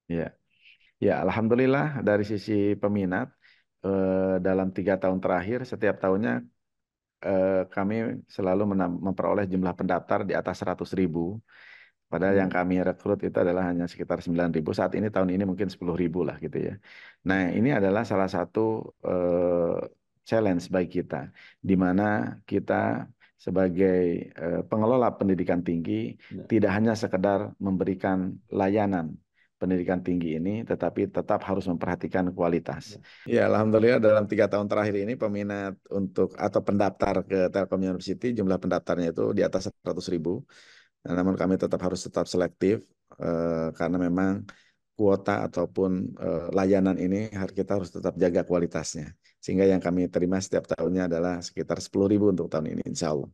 Ya, ya, alhamdulillah dari sisi peminat dalam 3 tahun terakhir setiap tahunnya kami selalu memperoleh jumlah pendaftar di atas 100.000. Padahal yang Hmm. kami rekrut itu adalah hanya sekitar 9.000. Saat ini tahun ini mungkin 10.000 lah gitu ya. Nah ini adalah salah satu challenge bagi kita, di mana kita sebagai pengelola pendidikan tinggi Ya, tidak hanya sekedar memberikan layanan pendidikan tinggi ini, tetapi tetap harus memperhatikan kualitas. ya. Ya, alhamdulillah dalam 3 tahun terakhir ini peminat untuk atau pendaftar ke Telkom University jumlah pendaftarnya itu di atas 100.000. Nah, namun kami tetap selektif karena memang kuota ataupun layanan ini kita harus tetap jaga kualitasnya. Sehingga yang kami terima setiap tahunnya adalah sekitar 10.000 untuk tahun ini, insya Allah.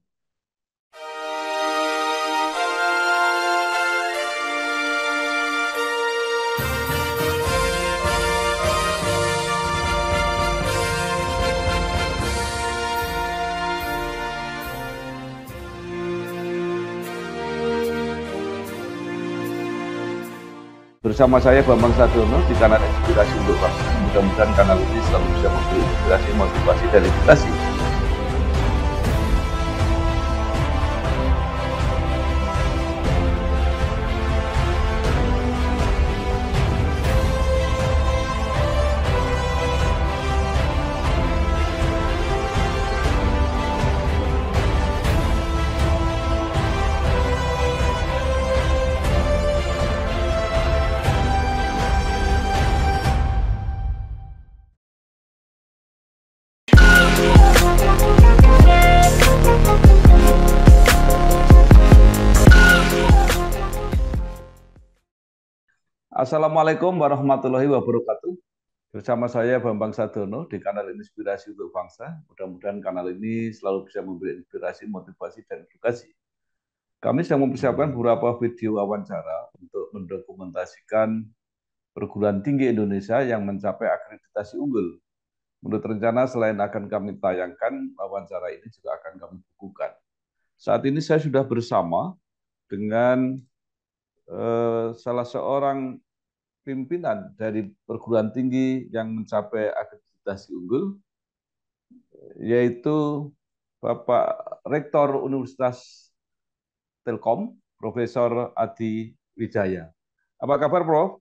Bersama saya Bambang Sadiono di kanal Inspirasi untuk Bangsa. Mudah-mudahan kanal ini selalu bisa memberi inspirasi, motivasi, dan edukasi. Assalamualaikum warahmatullahi wabarakatuh. Bersama saya Bambang Sadiono di kanal Inspirasi untuk Bangsa. Mudah-mudahan kanal ini selalu bisa memberi inspirasi, motivasi, dan edukasi. Kami sedang mempersiapkan beberapa video wawancara untuk mendokumentasikan perguruan tinggi Indonesia yang mencapai akreditasi unggul. Menurut rencana, selain akan kami tayangkan, wawancara ini juga akan kami bukukan. Saat ini saya sudah bersama dengan salah seorang pimpinan dari perguruan tinggi yang mencapai akreditasi unggul, yaitu Bapak Rektor Universitas Telkom, Profesor Adi Wijaya. Apa kabar, Prof?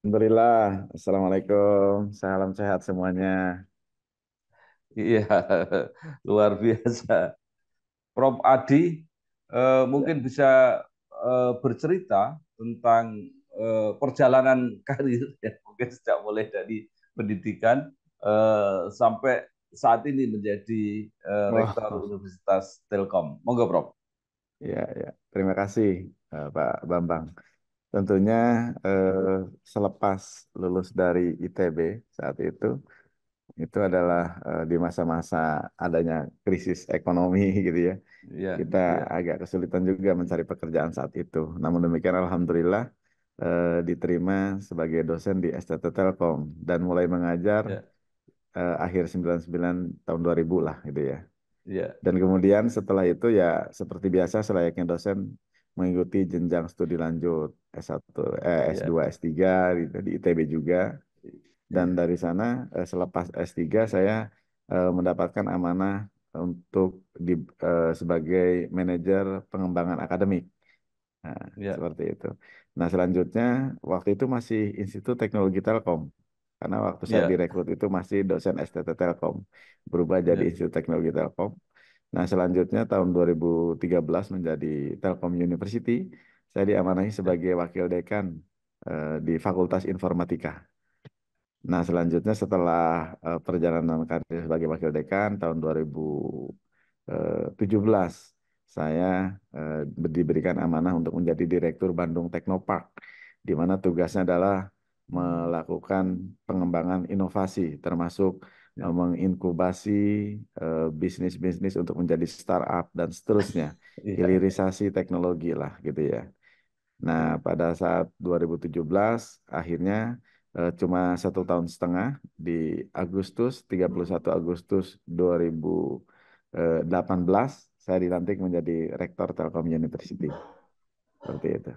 Alhamdulillah, Assalamualaikum, salam sehat semuanya. Iya, luar biasa. Prof. Adi Ya. mungkin bisa bercerita tentang perjalanan karir ya, mungkin sejak mulai dari pendidikan sampai saat ini menjadi Rektor Wah, Universitas Telkom. Monggo, Prof. ya, ya. Terima kasih, Pak Bambang. Tentunya eh, selepas lulus dari ITB saat itu adalah di masa-masa adanya krisis ekonomi gitu ya. Iya, Kita iya, agak kesulitan juga mencari pekerjaan saat itu. Namun demikian alhamdulillah diterima sebagai dosen di STT Telkom dan mulai mengajar iya, akhir 99 tahun 2000 lah gitu ya. iya, Dan kemudian setelah itu ya seperti biasa selayaknya dosen mengikuti jenjang studi lanjut S1, iya, S2, S3 di ITB juga. Dan iya, dari sana selepas S3 saya mendapatkan amanah untuk sebagai manajer pengembangan akademik. Nah, iya, seperti itu. Nah, selanjutnya waktu itu masih Institut Teknologi Telkom. Karena waktu saya iya, direkrut itu masih dosen STT Telkom. Berubah jadi iya, Institut Teknologi Telkom. Nah, selanjutnya tahun 2013 menjadi Telkom University. Saya diamanahi iya, sebagai wakil dekan di Fakultas Informatika. Nah, selanjutnya setelah perjalanan karir sebagai wakil dekan tahun 2017, saya diberikan amanah untuk menjadi Direktur Bandung Teknopark, di mana tugasnya adalah melakukan pengembangan inovasi, termasuk iya, menginkubasi bisnis-bisnis untuk menjadi startup dan seterusnya, iya, hilirisasi teknologi lah gitu ya. Nah, pada saat 2017 akhirnya cuma 1 tahun setengah di Agustus, 31 Agustus 2018 saya dilantik menjadi Rektor Telkom University. Seperti itu.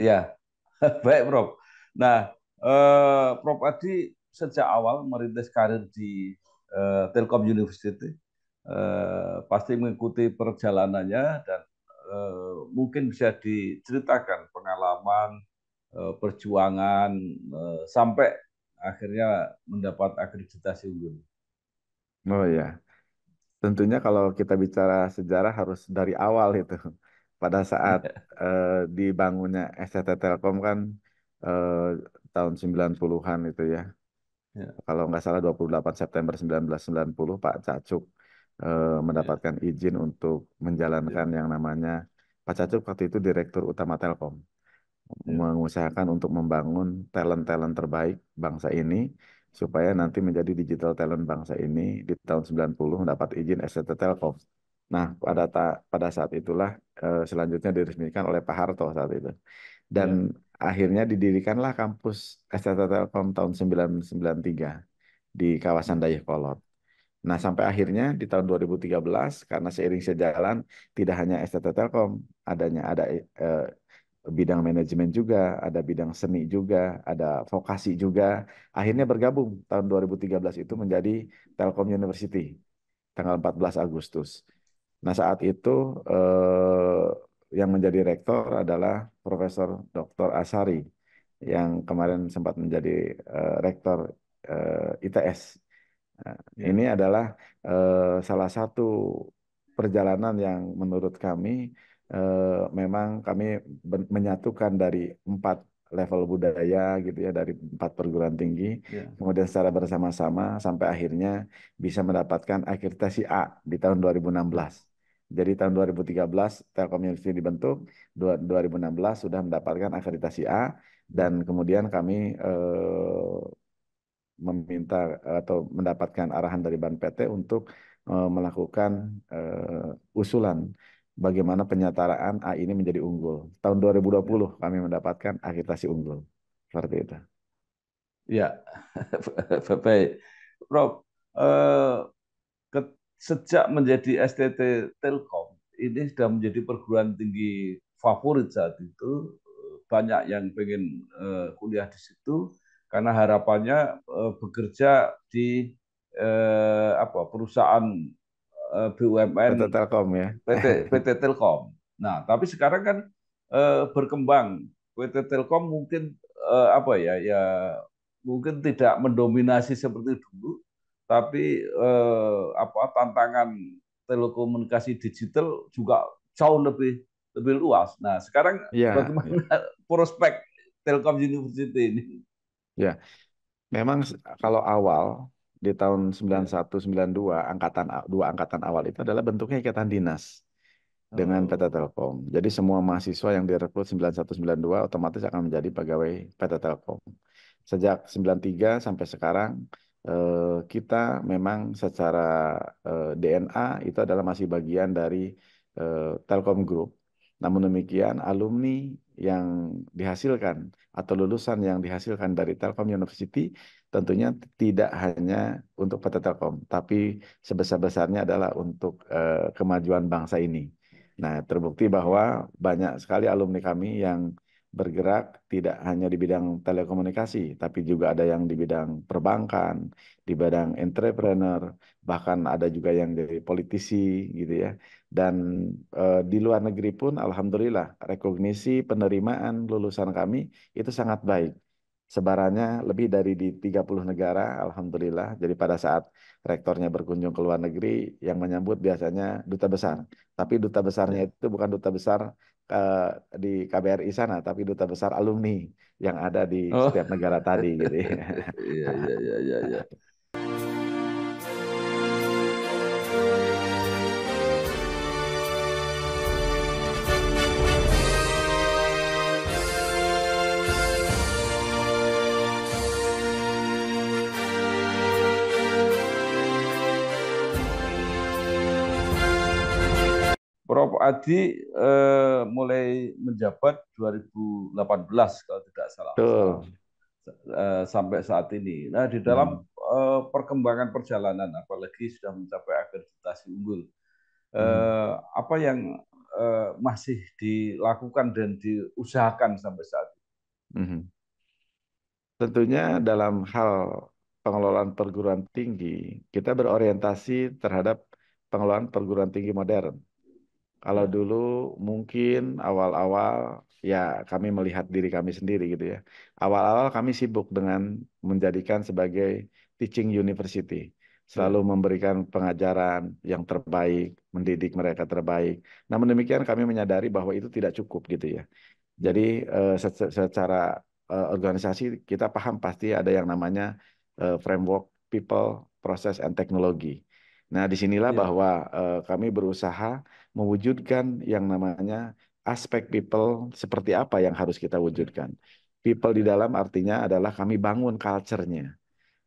Ya, baik Prof. Nah, Prof Adi sejak awal merintis karir di Telkom University, pasti mengikuti perjalanannya dan mungkin bisa diceritakan pengalaman, perjuangan sampai akhirnya mendapat akreditasi unggul. Oh ya, tentunya kalau kita bicara sejarah harus dari awal itu. Pada saat dibangunnya STT Telkom kan eh, tahun 90-an itu ya. Ya, Kalau nggak salah 28 September 1990 Pak Cacuk ya, mendapatkan izin untuk menjalankan ya, yang namanya Pak Cacuk waktu itu Direktur Utama Telkom, ya, mengusahakan untuk membangun talent-talent terbaik bangsa ini supaya nanti menjadi digital talent bangsa ini di tahun 90 mendapat izin STT Telkom. Nah, ya, pada saat itulah selanjutnya diresmikan oleh Pak Harto saat itu. Dan ya, akhirnya didirikanlah kampus STT Telkom tahun 1993 di kawasan ya, Dayakolot. Nah, sampai akhirnya di tahun 2013 karena seiring sejalan tidak hanya STT Telkom, ada bidang manajemen juga, ada bidang seni juga, ada vokasi juga. Akhirnya bergabung tahun 2013 itu menjadi Telkom University tanggal 14 Agustus. Nah, saat itu yang menjadi rektor adalah Profesor Dr. Asari yang kemarin sempat menjadi rektor ITS. Nah, ini ya, adalah salah satu perjalanan yang menurut kami memang kami menyatukan dari 4 level budaya gitu ya, dari 4 perguruan tinggi, ya, kemudian secara bersama-sama sampai akhirnya bisa mendapatkan akreditasi A di tahun ya, 2016. Jadi tahun 2013 Telkom University dibentuk, 2016 sudah mendapatkan akreditasi A dan kemudian kami meminta atau mendapatkan arahan dari BAN PT untuk melakukan usulan bagaimana penyetaraan A ini menjadi unggul. Tahun ya. 2020 kami mendapatkan akreditasi unggul. Seperti itu. Ya, baik. Prof, eh, sejak menjadi STT Telkom, ini sudah menjadi perguruan tinggi favorit saat itu. Banyak yang pengen kuliah di situ karena harapannya bekerja di apa perusahaan BUMN PT Telkom ya. PT Telkom. Nah, tapi sekarang kan berkembang. PT Telkom mungkin apa ya ya mungkin tidak mendominasi seperti dulu, tapi apa tantangan telekomunikasi digital juga jauh lebih lebih luas. Nah, sekarang Iya, bagaimana iya. prospek Telkom University ini? Ya, memang kalau awal di tahun Ya. 91 92 dua angkatan awal itu adalah bentuknya ikatan dinas dengan PT Oh, Telkom. Jadi semua mahasiswa yang direkrut 91 92 otomatis akan menjadi pegawai PT Telkom. Sejak 93 sampai sekarang kita memang secara DNA itu adalah masih bagian dari Telkom Group. Namun demikian alumni yang dihasilkan atau lulusan yang dihasilkan dari Telkom University tentunya tidak hanya untuk PT Telkom, tapi sebesar-besarnya adalah untuk kemajuan bangsa ini. Nah, terbukti bahwa banyak sekali alumni kami yang bergerak tidak hanya di bidang telekomunikasi, tapi juga ada yang di bidang perbankan, di bidang entrepreneur, bahkan ada juga yang jadi politisi gitu ya. Dan di luar negeri pun, alhamdulillah, rekognisi penerimaan lulusan kami itu sangat baik. Sebarannya lebih dari di 30 negara, alhamdulillah. Jadi pada saat rektornya berkunjung ke luar negeri, yang menyambut biasanya duta besar. Tapi duta besarnya ya. itu bukan duta besar eh, di KBRI sana, tapi duta besar alumni yang ada di Oh, setiap negara tadi gitu ya. iya, iya, iya, iya, iya. Prof. Adi mulai menjabat 2018 kalau tidak salah, Betul. sampai saat ini. Nah, di dalam Hmm. perkembangan perjalanan, apalagi sudah mencapai akreditasi unggul, Hmm. apa yang masih dilakukan dan diusahakan sampai saat ini? Mhm. Tentunya dalam hal pengelolaan perguruan tinggi, kita berorientasi terhadap pengelolaan perguruan tinggi modern. Kalau Ya, dulu mungkin awal-awal ya kami melihat diri kami sendiri gitu ya. Awal-awal kami sibuk dengan menjadikan sebagai teaching university. Selalu ya, memberikan pengajaran yang terbaik, mendidik mereka terbaik. Namun demikian kami menyadari bahwa itu tidak cukup gitu ya. Jadi ya, secara organisasi kita paham pasti ada yang namanya framework people, process, and technology. Nah, disinilah ya, bahwa kami berusaha mewujudkan yang namanya aspek people seperti apa yang harus kita ya, wujudkan. People di ya, dalam artinya adalah kami bangun culture-nya.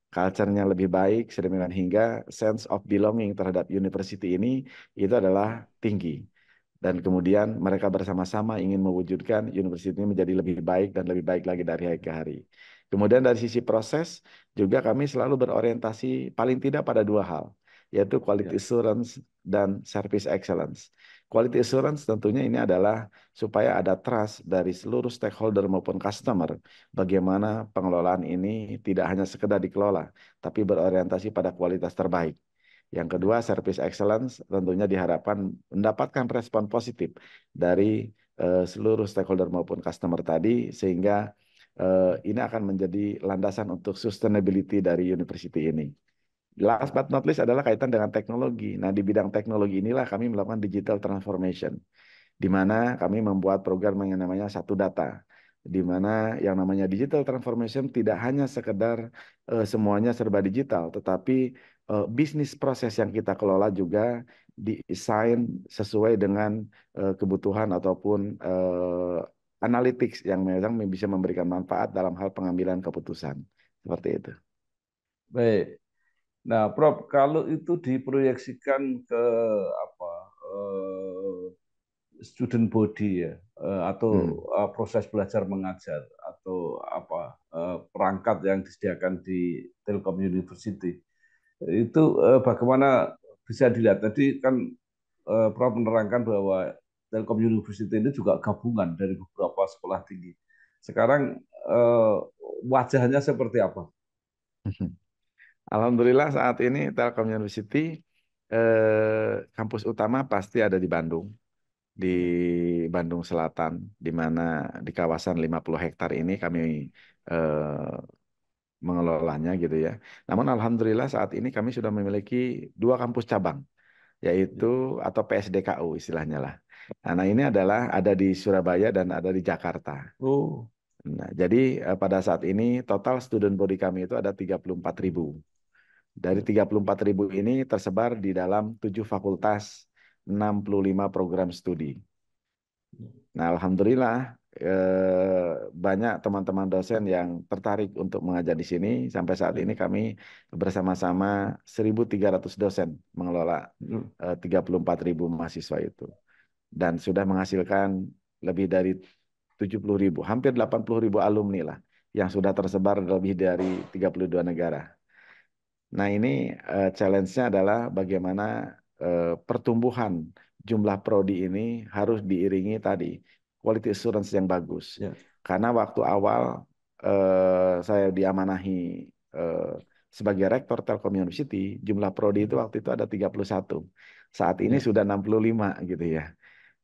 Culture-nya lebih baik sedemikian hingga sense of belonging terhadap university ini itu adalah ya, tinggi dan kemudian mereka bersama-sama ingin mewujudkan universitas ini menjadi lebih baik dan lebih baik lagi dari hari ke hari. Kemudian dari sisi proses juga kami selalu berorientasi paling tidak pada dua hal, yaitu quality ya, assurance dan service excellence. Quality assurance tentunya ini adalah supaya ada trust dari seluruh stakeholder maupun customer bagaimana pengelolaan ini tidak hanya sekedar dikelola, tapi berorientasi pada kualitas terbaik. Yang kedua, ya, service excellence tentunya diharapkan mendapatkan respon positif dari seluruh stakeholder maupun customer tadi, sehingga ini akan menjadi landasan untuk sustainability dari university ini. Last ya, but not least adalah kaitan dengan teknologi. Nah, di bidang teknologi inilah kami melakukan digital transformation di mana kami membuat program yang namanya Satu Data, di mana yang namanya digital transformation tidak hanya sekedar semuanya serba digital, tetapi bisnis proses yang kita kelola juga desain sesuai dengan kebutuhan ataupun analytics yang memang bisa memberikan manfaat dalam hal pengambilan keputusan. Seperti itu. baik. Nah, Prof, kalau itu diproyeksikan ke apa student body ya, atau Hmm. proses belajar mengajar atau apa perangkat yang disediakan di Telkom University itu bagaimana bisa dilihat? Tadi kan Prof menerangkan bahwa Telkom University ini juga gabungan dari beberapa sekolah tinggi. Sekarang wajahnya seperti apa? Alhamdulillah saat ini Telkom University kampus utama pasti ada di Bandung, di Ya, Bandung Selatan, di mana di kawasan 50 hektar ini kami eh, mengelolanya gitu ya. Namun Alhamdulillah saat ini kami sudah memiliki dua kampus cabang, yaitu ya. atau PSDKU istilahnya lah. Nah ini adalah ada di Surabaya dan ada di Jakarta. Oh, Nah, jadi pada saat ini total student body kami itu ada 34.000. Dari ya, 34.000 ini tersebar di dalam 7 fakultas, 65 program studi. Nah, Alhamdulillah banyak teman-teman dosen yang tertarik untuk mengajar di sini. Sampai saat ini ya, kami bersama-sama 1.300 dosen mengelola ya. 34.000 mahasiswa itu. Dan sudah menghasilkan lebih dari 70.000, hampir 80.000 alumni lah yang sudah tersebar lebih dari 32 negara. Nah, ini challenge-nya adalah bagaimana pertumbuhan jumlah prodi ini harus diiringi tadi quality assurance yang bagus. Ya, Karena waktu awal saya diamanahi eh, sebagai rektor Telkom University, jumlah prodi itu waktu itu ada 31. Saat ini ya, sudah 65 gitu ya.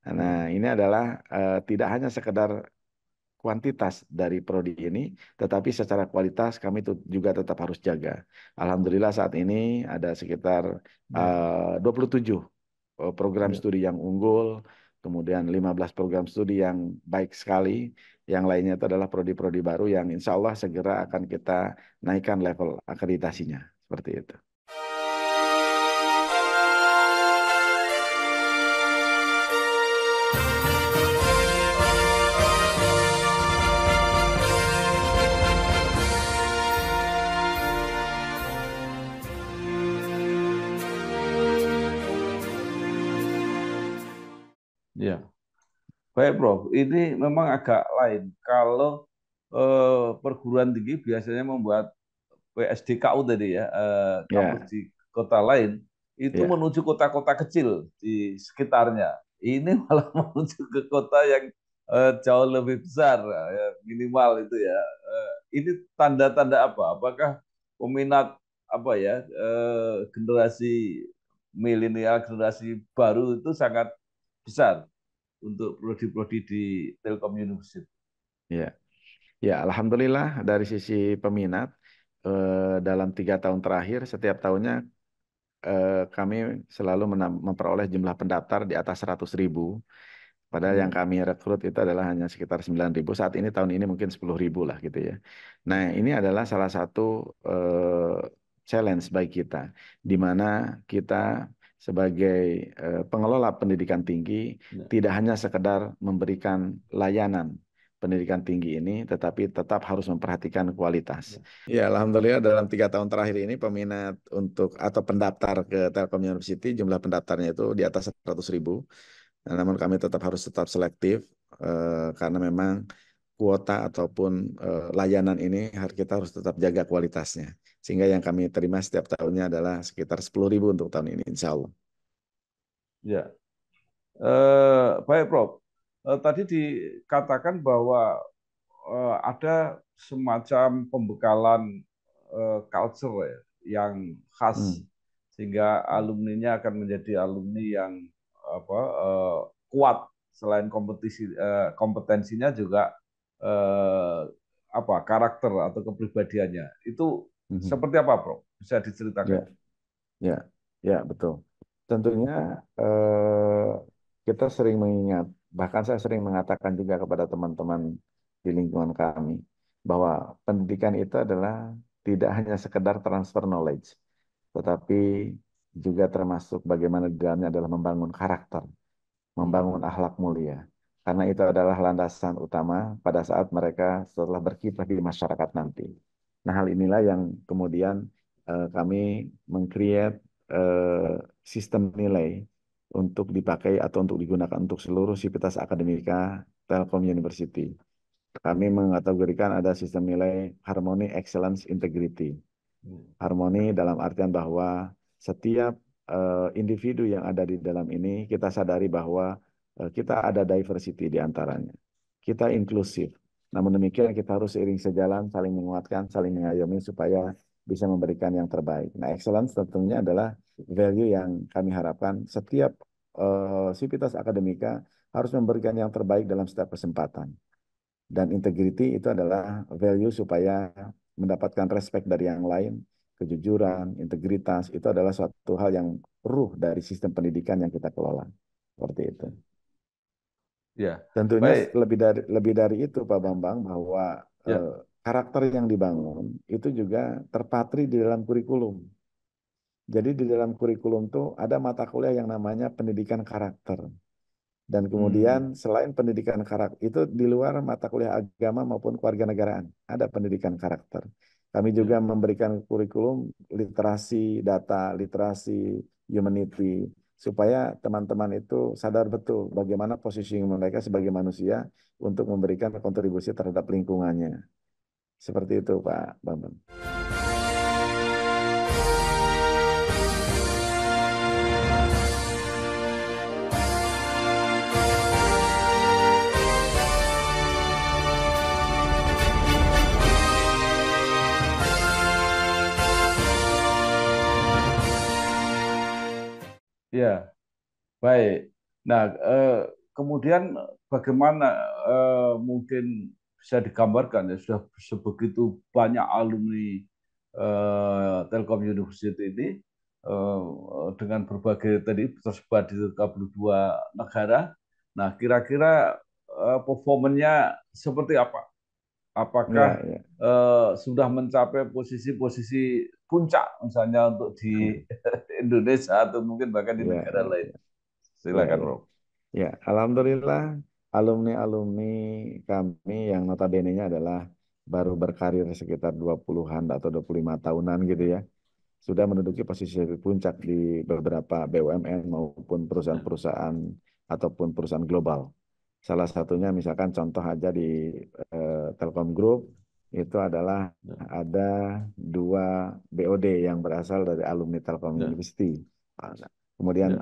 Nah, ya, ini adalah tidak hanya sekedar kuantitas dari prodi ini, tetapi secara kualitas kami juga tetap harus jaga. Alhamdulillah saat ini ada sekitar ya, 27 program ya. studi yang unggul, kemudian 15 program studi yang baik sekali, yang lainnya itu adalah prodi-prodi baru yang insya Allah segera akan kita naikkan level akreditasinya. Seperti itu. Ya. Baik, Prof. Ini memang agak lain. Kalau perguruan tinggi biasanya membuat PSDKU tadi ya, kampus Ya, di kota lain, itu ya. menuju kota-kota kecil di sekitarnya. ini malah menuju ke kota yang jauh lebih besar, ya, minimal itu ya. Ini tanda-tanda apa? Apakah peminat apa ya generasi milenial, generasi baru itu sangat besar untuk prodi-prodi di Telkom University? Ya, ya, alhamdulillah dari sisi peminat dalam 3 tahun terakhir setiap tahunnya kami selalu memperoleh jumlah pendaftar di atas 100.000. Padahal yang Hmm. kami rekrut itu adalah hanya sekitar 9.000. Saat ini tahun ini mungkin 10.000 lah gitu ya. Nah, ini adalah salah satu challenge bagi kita, di mana kita sebagai pengelola pendidikan tinggi Ya, tidak hanya sekedar memberikan layanan pendidikan tinggi ini, tetapi tetap harus memperhatikan kualitas. ya, Ya, alhamdulillah dalam 3 tahun terakhir ini peminat untuk atau pendaftar ke Telkom University jumlah pendaftarnya itu di atas 100.000. Nah, namun kami tetap selektif karena memang kuota ataupun layanan ini kita harus tetap jaga kualitasnya. Sehingga yang kami terima setiap tahunnya adalah sekitar 10.000 untuk tahun ini, insya Allah. ya. Baik, Prof. Tadi dikatakan bahwa ada semacam pembekalan culture ya, yang khas Hmm. sehingga alumninya akan menjadi alumni yang apa kuat selain kompetensinya juga eh, apa karakter atau kepribadiannya itu Mhm. seperti apa, Prof? Bisa diceritakan? Ya, ya, ya, betul. Tentunya eh, kita sering mengingat, bahkan saya sering mengatakan juga kepada teman-teman di lingkungan kami, bahwa pendidikan itu adalah tidak hanya sekedar transfer knowledge, tetapi juga termasuk bagaimana di dalamnya adalah membangun karakter, Hmm. membangun akhlak mulia. Karena itu adalah landasan utama pada saat mereka setelah berkiprah di masyarakat nanti. Nah, hal inilah yang kemudian kami meng-create sistem nilai untuk dipakai atau untuk digunakan untuk seluruh sivitas akademika Telkom University. Kami mengategorikan ada sistem nilai Harmony, Excellence, Integrity. Hmm. Harmoni dalam artian bahwa setiap individu yang ada di dalam ini kita sadari bahwa kita ada diversity di antaranya. Kita inklusif. Namun demikian kita harus seiring sejalan, saling menguatkan, saling mengayomi supaya bisa memberikan yang terbaik. Nah, excellence tentunya adalah value yang kami harapkan setiap sivitas akademika harus memberikan yang terbaik dalam setiap kesempatan. Dan integrity itu adalah value supaya mendapatkan respect dari yang lain, kejujuran, integritas, itu adalah suatu hal yang ruh dari sistem pendidikan yang kita kelola. Seperti itu. Ya, Tentunya baik. lebih dari itu Pak Bambang, bahwa Ya. karakter yang dibangun itu juga terpatri di dalam kurikulum. Jadi di dalam kurikulum tuh ada mata kuliah yang namanya pendidikan karakter. Dan kemudian Hmm. selain pendidikan karakter itu di luar mata kuliah agama maupun kewarganegaraan ada pendidikan karakter. Kami juga Ya. memberikan kurikulum literasi data, literasi humanity supaya teman-teman itu sadar betul bagaimana posisi mereka sebagai manusia untuk memberikan kontribusi terhadap lingkungannya. Seperti itu Pak Bambang. Ya, baik. Nah, kemudian bagaimana mungkin bisa digambarkan ya sudah sebegitu banyak alumni Telkom University ini dengan berbagai tadi tersebar di 32 negara. Nah, kira-kira performanya seperti apa? Apakah Ya, ya. sudah mencapai posisi-posisi puncak misalnya untuk di Indonesia atau mungkin bahkan di Ya, negara ya, lain? ya, Silakan, ya. Rob. Ya, alhamdulillah alumni-alumni kami yang notabene-nya adalah baru berkarir sekitar 20-an atau 25 tahunan gitu ya, sudah menduduki posisi puncak di beberapa BUMN maupun Ya, perusahaan-perusahaan ataupun perusahaan global. Salah satunya misalkan contoh aja di Telkom Group itu adalah ya, ada 2 BOD yang berasal dari alumni Telkom ya. University. kemudian ya,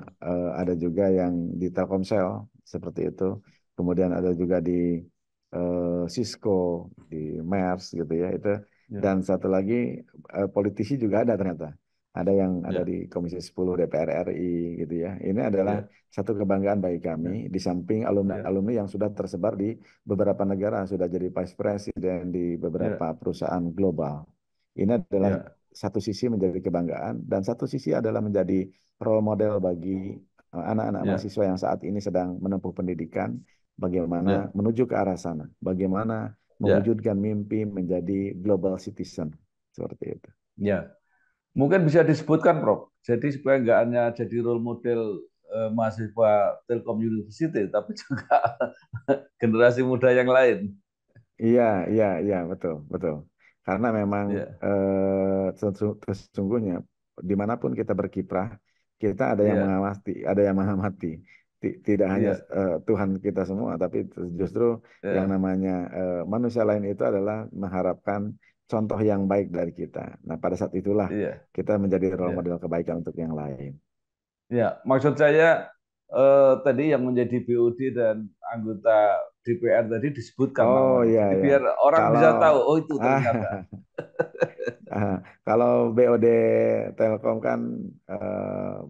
ada juga yang di Telkomsel seperti itu, kemudian ada juga di Cisco, di MERS gitu ya itu, ya, dan satu lagi politisi juga ada ternyata. Ada yang ada ya, di Komisi 10 DPR RI gitu ya. Ini adalah ya, satu kebanggaan bagi kami ya, di samping ya, alumni-alumni yang sudah tersebar di beberapa negara, sudah jadi vice president di beberapa ya, perusahaan global. Ini adalah ya, satu sisi menjadi kebanggaan dan satu sisi adalah menjadi role model bagi anak-anak ya, mahasiswa yang saat ini sedang menempuh pendidikan, bagaimana ya, menuju ke arah sana, bagaimana ya, mewujudkan mimpi menjadi global citizen seperti itu. ya. Mungkin bisa disebutkan, Prof. Jadi supaya nggak hanya jadi role model mahasiswa Telkom University, tapi juga generasi muda yang lain. Iya, iya, iya, betul, betul. Karena memang Ya, sesungguhnya dimanapun kita berkiprah, kita ada yang iya, mengawasi, ada yang mengamati. Tidak hanya iya, Tuhan kita semua, tapi justru yang ya, namanya manusia lain itu adalah mengharapkan contoh yang baik dari kita. Nah, pada saat itulah iya, kita menjadi role iya. model kebaikan untuk yang lain. Ya, maksud saya tadi yang menjadi BOD dan anggota DPR tadi disebutkan Oh namanya. iya Jadi ya. biar orang Kalau bisa tahu, oh itu ah, ternyata. ah, kalau BOD Telkom kan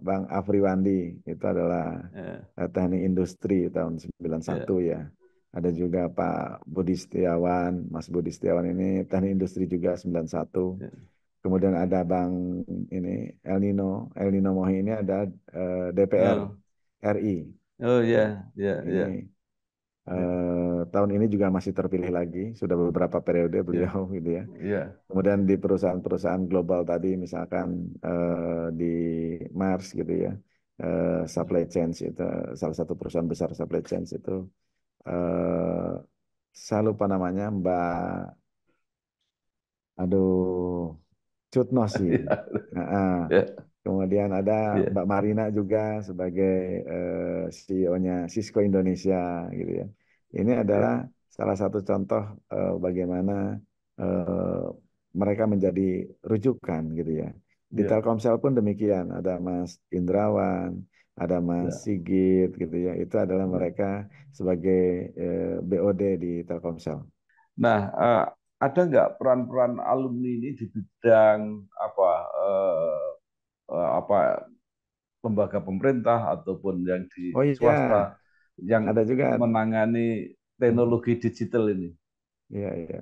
Bang Afriwandi itu adalah Ya, teknik industri tahun 91 ya, ya. Ada juga Pak Budi Setiawan, Mas Budi Setiawan ini teknik industri juga 91. ya. Kemudian ada Bang ini El Nino Mohi ini ada DPR Oh, RI. oh Nah, ya, ya, ini ya, ya, tahun ini juga masih terpilih lagi, sudah beberapa periode ya, beliau gitu ya. ya, Kemudian di perusahaan-perusahaan global tadi, misalkan di Mars gitu ya, supply chains itu salah satu perusahaan besar supply chains itu, eh, saya lupa namanya, aduh, Cutnosi. ya, Nah, ya, kemudian ada ya, Mbak Marina juga sebagai CEO-nya Cisco Indonesia gitu ya. Ini adalah ya, salah satu contoh bagaimana eh, mereka menjadi rujukan gitu ya. Di ya, Telkomsel pun demikian, ada Mas Indrawan, ada Mas ya, Sigit gitu ya. Itu adalah ya. mereka sebagai BOD di Telkomsel. Nah, ada nggak peran-peran alumni ini di bidang apa apa lembaga pemerintah ataupun yang di Oh iya, swasta yang ada juga. menangani Hmm. teknologi digital ini? Iya, iya.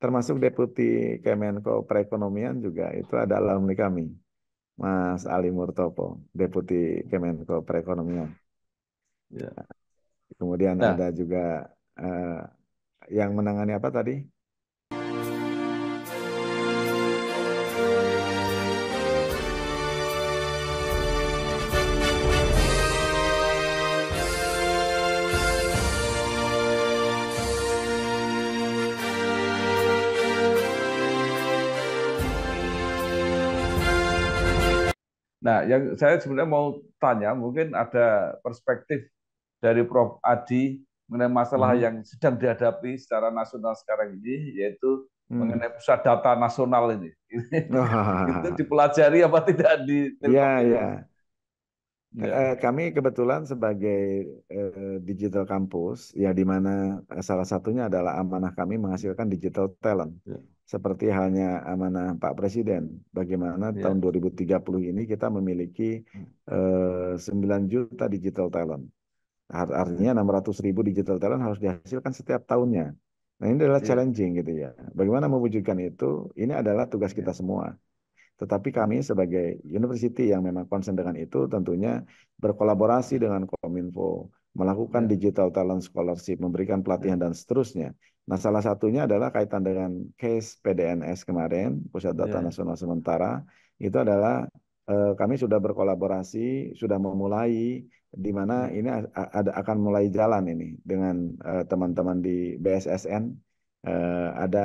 Termasuk Deputi Kemenko Perekonomian juga itu ada alumni kami, Mas Ali Murtopo, Deputi Kemenko Perekonomian. Ya. Kemudian ada Nah, juga eh, yang menangani apa tadi? nah, yang saya sebenarnya mau tanya, mungkin ada perspektif dari Prof. Adi mengenai masalah Mhm. yang sedang dihadapi secara nasional sekarang ini, yaitu Hmm. mengenai pusat data nasional ini. Itu Wah, dipelajari apa tidak di iya, Telkom iya. University? Ya, Kami kebetulan sebagai digital campus, ya di mana salah satunya adalah amanah kami menghasilkan digital talent. ya, Seperti halnya amanah Pak Presiden, bagaimana tahun ya, 2030 ini kita memiliki 9 juta digital talent. Artinya ya, 600.000 digital talent harus dihasilkan setiap tahunnya. Nah ini adalah ya, challenging gitu ya. Bagaimana mewujudkan itu? Ini adalah tugas kita ya, semua. Tetapi kami ya, sebagai university yang memang concern dengan itu tentunya berkolaborasi ya, dengan Kominfo, melakukan ya, digital talent scholarship, memberikan pelatihan ya, dan seterusnya. Nah, salah satunya adalah kaitan dengan case PDNS kemarin, Pusat Data ya, Nasional Sementara, itu adalah kami sudah berkolaborasi, sudah memulai di mana ya, ini akan mulai jalan ini dengan teman-teman di BSSN. Ada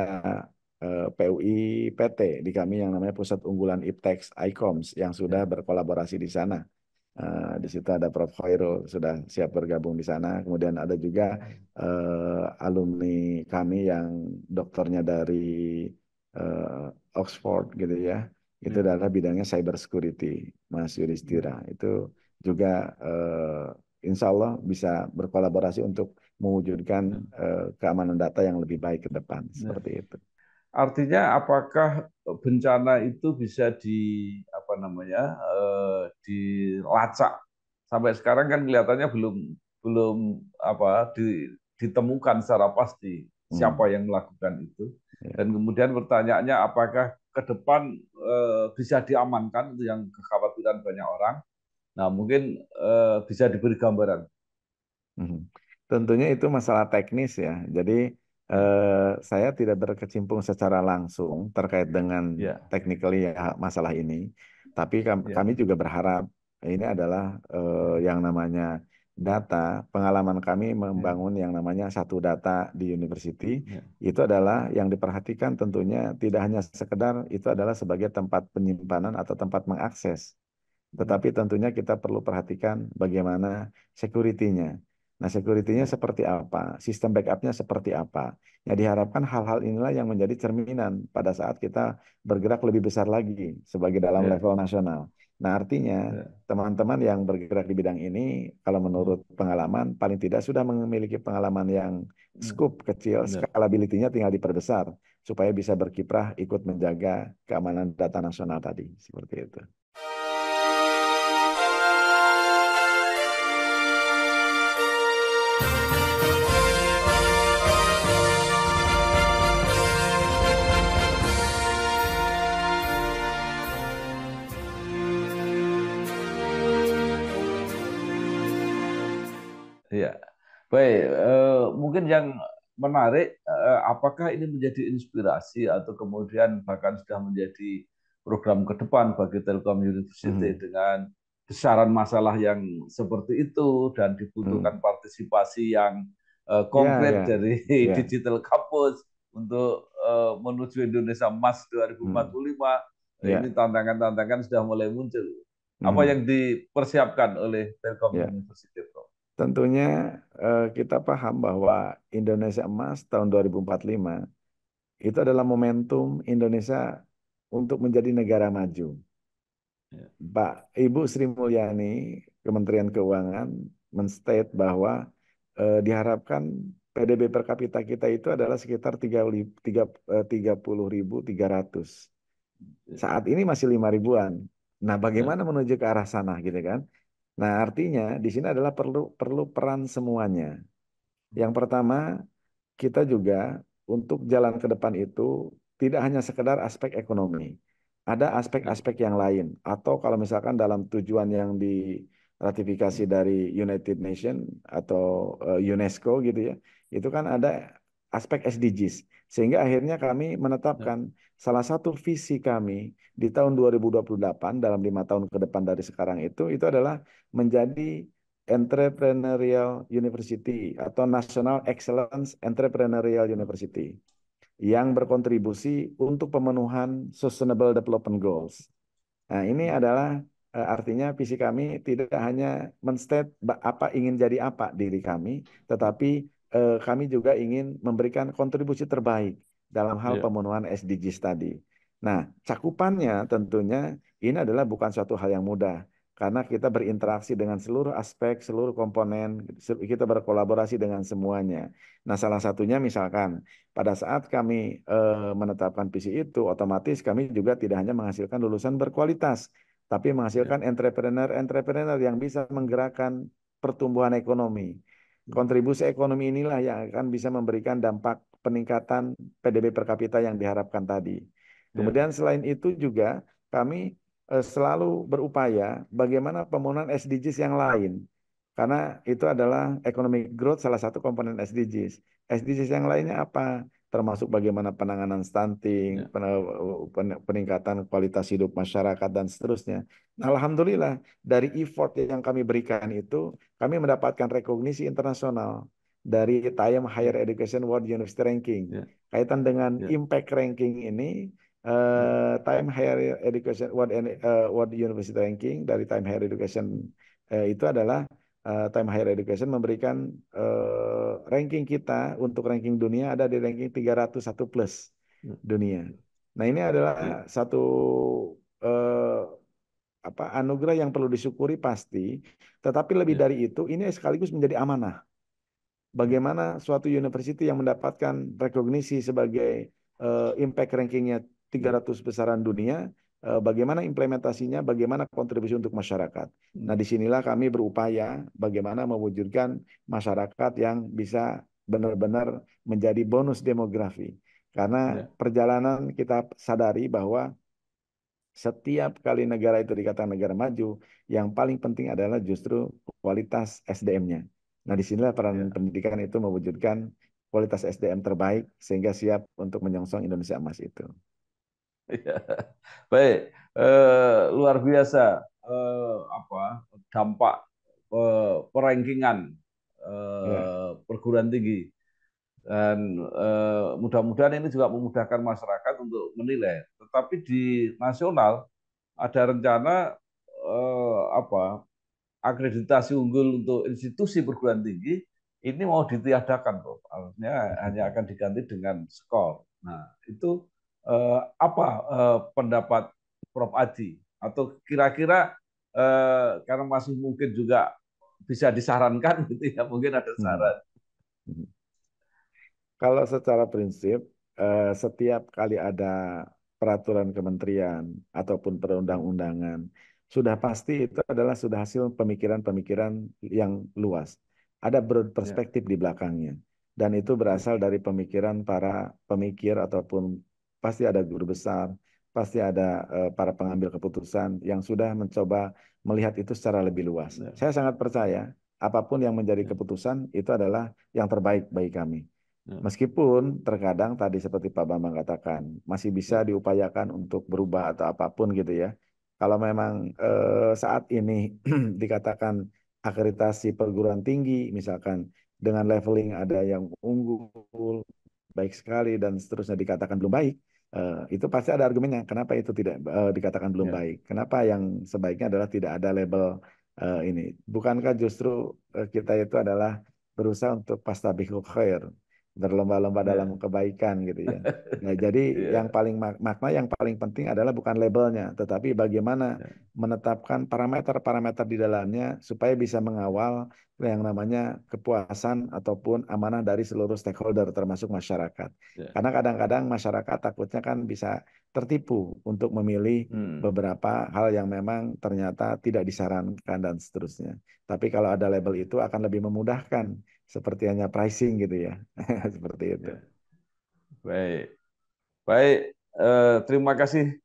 PUI PT di kami yang namanya Pusat Unggulan Iptex ICOMS yang sudah ya, berkolaborasi di sana. Di situ ada Prof. Khairul sudah siap bergabung di sana. Kemudian ada juga alumni kami yang doktornya dari Oxford gitu ya. Itu ya, adalah bidangnya cyber security, Mas ya, Yudhistira. Itu juga insya Allah bisa berkolaborasi untuk mewujudkan Ya. keamanan data yang lebih baik ke depan Ya. seperti itu. Artinya apakah bencana itu bisa apa namanya dilacak? Sampai sekarang kan kelihatannya belum belum apa ditemukan secara pasti Hmm, siapa yang melakukan itu. ya. Dan kemudian pertanyaannya apakah ke depan bisa diamankan, itu yang kekhawatiran banyak orang. Nah, mungkin bisa diberi gambaran. Mhm. Tentunya itu masalah teknis ya. Jadi Ya, saya tidak berkecimpung secara langsung terkait dengan ya, technically ya masalah ini. Tapi ya, kami juga berharap ini adalah yang namanya data. Pengalaman kami ya, membangun yang namanya satu data di university ya, itu adalah yang diperhatikan tentunya tidak hanya sekedar itu adalah sebagai tempat penyimpanan atau tempat mengakses. ya, Tetapi tentunya kita perlu perhatikan bagaimana security-nya. Nah, security-nya ya, seperti apa? Sistem backup-nya seperti apa? Ya, diharapkan hal-hal inilah yang menjadi cerminan pada saat kita bergerak lebih besar lagi sebagai dalam ya, level nasional. Nah, artinya ya, teman-teman yang bergerak di bidang ini, kalau ya, menurut pengalaman, paling tidak sudah memiliki pengalaman yang ya, scope kecil, ya. scalability-nya tinggal diperbesar supaya bisa berkiprah ikut menjaga keamanan data nasional tadi. Seperti itu. Iya. Baik, mungkin yang menarik, apakah ini menjadi inspirasi atau kemudian bahkan sudah menjadi program ke depan bagi Telkom University Mhm. dengan besaran masalah yang seperti itu dan Mhm. dibutuhkan partisipasi yang Ya, konkret ya, dari ya. Digital Campus untuk menuju Indonesia Emas Hmm. 2045. Ini Ya. tantangan-tantangan sudah mulai muncul. Apa Mhm. yang dipersiapkan oleh Telkom Ya. University, Prof? Tentunya kita paham bahwa Indonesia Emas tahun 2045 itu adalah momentum Indonesia untuk menjadi negara maju. Ya, Pak Ibu Sri Mulyani, Kementerian Keuangan, menstate bahwa diharapkan PDB per kapita kita itu adalah sekitar 30.300. ya, Saat ini masih 5 ribuan. Nah, ya. bagaimana menuju ke arah sana gitu kan? Nah, artinya di sini adalah perlu perlu peran semuanya. Yang pertama, kita juga untuk jalan ke depan itu tidak hanya sekedar aspek ekonomi. Ada Ya, aspek-aspek yang lain. Atau kalau misalkan dalam tujuan yang diratifikasi dari United Nations atau UNESCO gitu ya, itu kan ada aspek SDGs. Sehingga akhirnya kami ya, menetapkan salah satu visi kami di tahun 2028 dalam 5 tahun ke depan dari sekarang itu adalah menjadi Entrepreneurial University atau National Excellence Entrepreneurial University yang berkontribusi untuk pemenuhan Sustainable Development Goals. Nah, ini adalah artinya visi kami tidak hanya menstate apa ingin jadi apa diri kami, tetapi kami juga ingin memberikan kontribusi terbaik dalam hal ya, pemenuhan SDGs tadi. Nah, cakupannya tentunya ini adalah bukan suatu hal yang mudah karena kita berinteraksi dengan seluruh aspek, seluruh komponen, kita berkolaborasi dengan semuanya. Nah, salah satunya misalkan pada saat kami menetapkan visi itu, otomatis kami juga tidak hanya menghasilkan lulusan berkualitas, tapi ya, menghasilkan entrepreneur-entrepreneur yang bisa menggerakkan pertumbuhan ekonomi. Kontribusi ekonomi inilah yang akan bisa memberikan dampak peningkatan PDB per kapita yang diharapkan tadi. ya, Kemudian selain itu juga kami selalu berupaya bagaimana pemenuhan SDGs yang lain. Karena itu adalah economic growth salah satu komponen SDGs. SDGs yang lainnya apa? Termasuk bagaimana penanganan stunting, ya, peningkatan kualitas hidup masyarakat, dan seterusnya. Nah, Alhamdulillah, dari effort yang kami berikan itu, kami mendapatkan rekognisi internasional dari Time Higher Education World University Ranking. ya, Kaitan dengan ya, impact ranking ini, ya, Time Higher Education World University Ranking dari Time Higher Education itu adalah Time Higher Education memberikan ranking kita untuk ranking dunia ada di ranking 301 plus ya. dunia. Nah, ini adalah Baik. satu eh, anugerah yang perlu disyukuri pasti, tetapi lebih Ya. dari itu ini sekaligus menjadi amanah. Bagaimana suatu university yang mendapatkan rekognisi sebagai impact rankingnya 300 besaran dunia, bagaimana implementasinya, bagaimana kontribusi untuk masyarakat. Nah, disinilah kami berupaya bagaimana mewujudkan masyarakat yang bisa benar-benar menjadi bonus demografi. Karena Ya. perjalanan kita sadari bahwa setiap kali negara itu dikatakan negara maju, yang paling penting adalah justru kualitas SDM-nya. Nah, disinilah peran Ya. pendidikan itu mewujudkan kualitas SDM terbaik sehingga siap untuk menyongsong Indonesia Emas itu. Ya. Baik, luar biasa dampak perankingan Ya, perguruan tinggi dan mudah-mudahan ini juga memudahkan masyarakat untuk menilai. Tetapi di nasional ada rencana akreditasi unggul untuk institusi perguruan tinggi ini mau ditiadakan, Prof. Artinya hanya akan diganti dengan skor. Nah, itu pendapat Prof. Adi? Atau kira-kira karena masih mungkin juga bisa disarankan gitu ya, mungkin ada saran. Kalau secara prinsip, setiap kali ada peraturan kementerian ataupun perundang-undangan, sudah pasti itu adalah sudah hasil pemikiran-pemikiran yang luas. Ada Ya, berperspektif di belakangnya. Dan itu ya, berasal dari pemikiran para pemikir ataupun pasti ada guru besar, pasti ada para pengambil keputusan yang sudah mencoba melihat itu secara lebih luas. ya, Saya sangat percaya apapun yang menjadi ya, keputusan itu adalah yang terbaik bagi kami. ya, Meskipun terkadang tadi seperti Pak Bambang katakan, masih bisa ya, diupayakan untuk berubah atau apapun gitu ya. Kalau memang saat ini dikatakan akreditasi perguruan tinggi, misalkan dengan leveling ada yang unggul, baik sekali dan seterusnya dikatakan belum baik, itu pasti ada argumennya. Kenapa itu tidak dikatakan belum ya, baik? Kenapa yang sebaiknya adalah tidak ada label ini? Bukankah justru kita itu adalah berusaha untuk fastabiqul khair, berlomba-lomba dalam ya, kebaikan gitu ya. Nah, jadi yang ya, paling makna yang paling penting adalah bukan labelnya, tetapi bagaimana ya, menetapkan parameter-parameter di dalamnya supaya bisa mengawal yang namanya kepuasan ataupun amanah dari seluruh stakeholder termasuk masyarakat. ya. Karena kadang-kadang masyarakat takutnya kan bisa tertipu untuk memilih Hmm. beberapa hal yang memang ternyata tidak disarankan dan seterusnya. Tapi kalau ada label itu akan lebih memudahkan seperti hanya pricing gitu ya. Seperti itu. Ya. Baik, baik. Terima kasih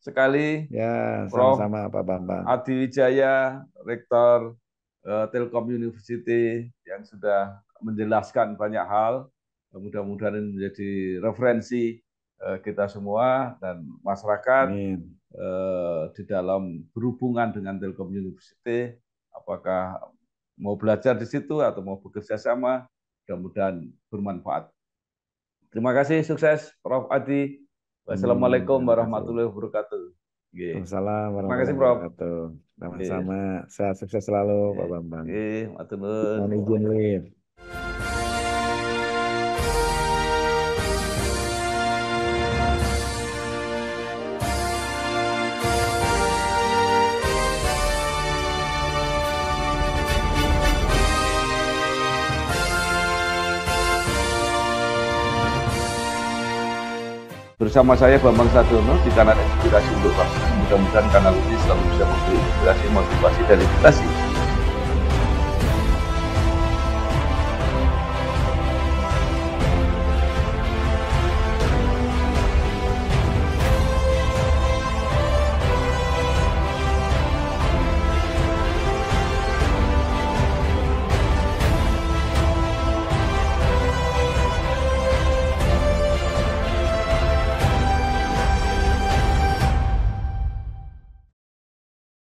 sekali, Ya, Prof. sama-sama Pak Bambang. Adi Wijaya, Rektor Telkom University yang sudah menjelaskan banyak hal. Mudah-mudahan ini menjadi referensi kita semua dan masyarakat Amin. di dalam berhubungan dengan Telkom University. Apakah mau belajar di situ atau mau bekerja sama, mudah-mudahan bermanfaat. Terima kasih, sukses Prof. Adi. Amin. Wassalamualaikum Terima kasih. warahmatullahi wabarakatuh. Oke. Waalaikumsalam Terima kasih, warahmatullahi Prof. wabarakatuh. Oke. Sama-sama. Sehat sukses selalu Pak Oke, Bambang. oke, matur nuwun. Mohon izin live. Bersama saya Bambang Sadiono di kanal Inspirasi untuk Bangsa. Mudah-mudahan kanal ini selalu bisa memberi inspirasi, motivasi, dan edukasi